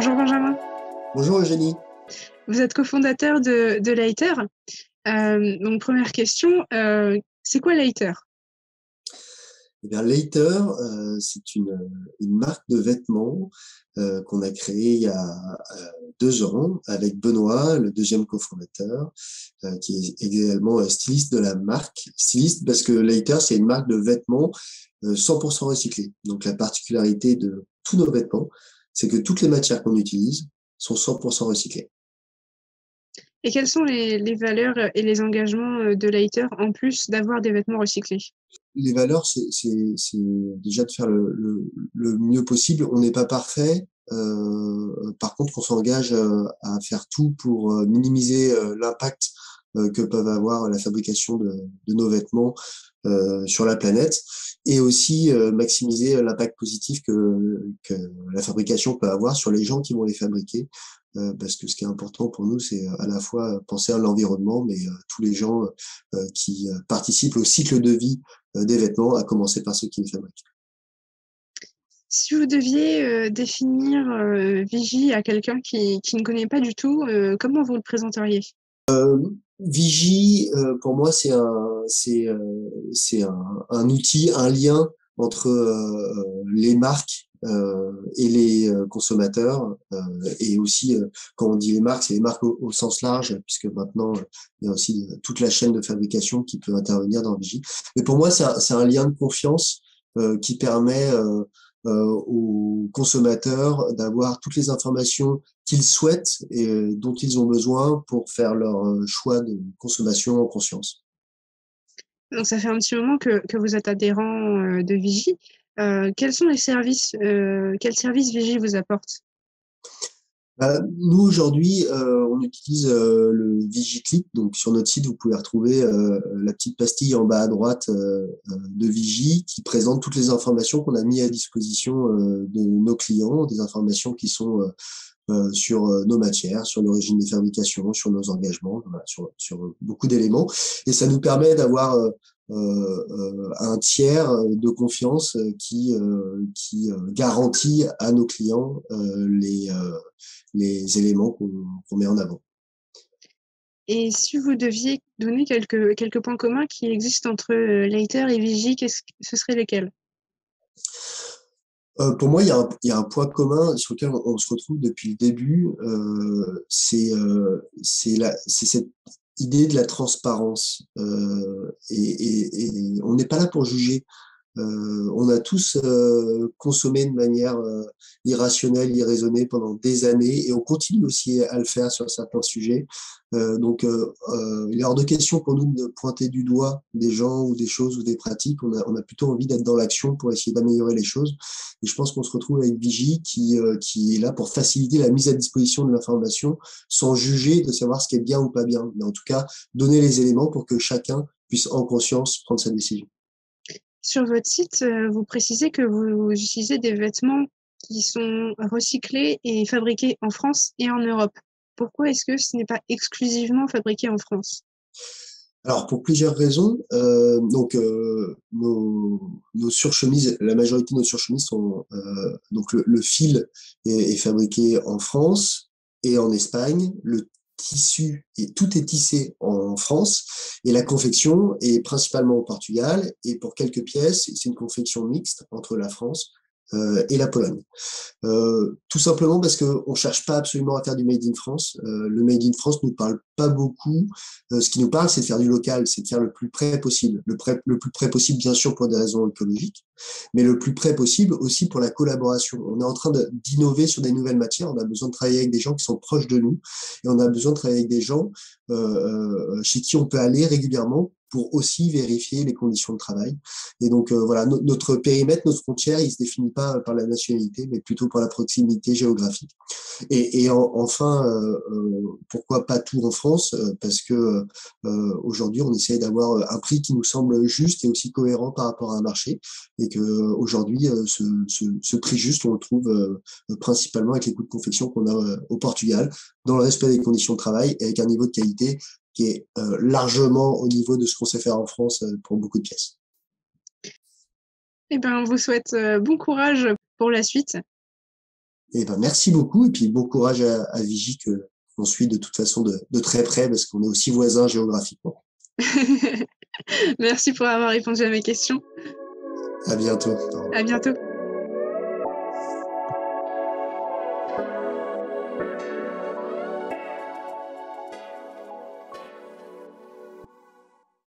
Bonjour Benjamin, Bonjour Eugénie. vous êtes cofondateur de Lighter. Donc première question, c'est quoi Lighter? Eh bien, Later, c'est une marque de vêtements qu'on a créée il y a 2 ans avec Benoît, le deuxième cofondateur, qui est également styliste de la marque. Styliste parce que Later, c'est une marque de vêtements 100% recyclés. Donc la particularité de tous nos vêtements, c'est que toutes les matières qu'on utilise sont 100% recyclées. Et quelles sont les valeurs et les engagements de Lighter en plus d'avoir des vêtements recyclés? Les valeurs, c'est déjà de faire le mieux possible. On n'est pas parfait. Par contre, on s'engage à faire tout pour minimiser l'impact que peuvent avoir la fabrication de nos vêtements sur la planète et aussi maximiser l'impact positif que la fabrication peut avoir sur les gens qui vont les fabriquer. Parce que ce qui est important pour nous, c'est à la fois penser à l'environnement, mais tous les gens qui participent au cycle de vie des vêtements, à commencer par ceux qui les fabriquent. Si vous deviez définir Vigie à quelqu'un qui ne connaît pas du tout, comment vous le présenteriez? Vigie, pour moi, c'est un outil, un lien entre les marques et les consommateurs. Et aussi, quand on dit les marques, c'est les marques au sens large, puisque maintenant, il y a aussi toute la chaîne de fabrication qui peut intervenir dans Vigie. Mais pour moi, c'est un lien de confiance qui permet aux consommateurs d'avoir toutes les informations qu'ils souhaitent et dont ils ont besoin pour faire leur choix de consommation en conscience. Donc ça fait un petit moment que vous êtes adhérent de Vigie. Quels sont les services, quels services Vigie vous apporte? Nous, aujourd'hui, on utilise le VigiClick. Donc, sur notre site, vous pouvez retrouver la petite pastille en bas à droite de Vigie qui présente toutes les informations qu'on a mis à disposition de nos clients, des informations qui sont sur nos matières, sur l'origine des fabrications, sur nos engagements, voilà, sur beaucoup d'éléments. Et ça nous permet d'avoir un tiers de confiance qui garantit à nos clients les éléments qu'on met en avant. Et si vous deviez donner quelques points communs qui existent entre Lighter et Vigie, ce seraient lesquels? Pour moi, il y a un point commun sur lequel on se retrouve depuis le début, c'est cette idée de la transparence. Et on n'est pas là pour juger. On a tous consommé de manière irrationnelle, irraisonnée pendant des années et on continue aussi à le faire sur certains sujets. Il est hors de question pour nous de pointer du doigt des gens ou des choses ou des pratiques. On a plutôt envie d'être dans l'action pour essayer d'améliorer les choses. Et je pense qu'on se retrouve avec Vigie qui est là pour faciliter la mise à disposition de l'information sans juger de savoir ce qui est bien ou pas bien. Mais en tout cas, donner les éléments pour que chacun puisse en conscience prendre sa décision. Sur votre site, vous précisez que vous utilisez des vêtements qui sont recyclés et fabriqués en France et en Europe. Pourquoi est-ce que ce n'est pas exclusivement fabriqué en France? Alors pour plusieurs raisons, nos surchemises, la majorité de nos surchemises sont donc le fil est fabriqué en France et en Espagne, le tissu et tout est tissé en France et la confection est principalement au Portugal et pour quelques pièces c'est une confection mixte entre la France et la Pologne. Tout simplement parce qu'on cherche pas absolument à faire du Made in France. Le Made in France nous parle pas beaucoup. Ce qui nous parle, c'est de faire du local, c'est de faire le plus près possible. Le plus près possible, bien sûr, pour des raisons écologiques, mais le plus près possible aussi pour la collaboration. On est en train d'innover sur des nouvelles matières. On a besoin de travailler avec des gens qui sont proches de nous et on a besoin de travailler avec des gens chez qui on peut aller régulièrement pour aussi vérifier les conditions de travail. Et donc voilà, notre périmètre, notre frontière, il se définit pas par la nationalité, mais plutôt par la proximité géographique. Enfin, pourquoi pas tout en France? Parce que aujourd'hui, on essaie d'avoir un prix qui nous semble juste et aussi cohérent par rapport à un marché, et que aujourd'hui, ce prix juste, on le trouve principalement avec les coûts de confection qu'on a au Portugal, dans le respect des conditions de travail et avec un niveau de qualité qui est largement au niveau de ce qu'on sait faire en France pour beaucoup de pièces. Eh ben, on vous souhaite bon courage pour la suite. Et ben, merci beaucoup. Et puis, bon courage à Vigy qu'on suit de toute façon de très près parce qu'on est aussi voisins géographiquement. Merci pour avoir répondu à mes questions. À bientôt. À bientôt.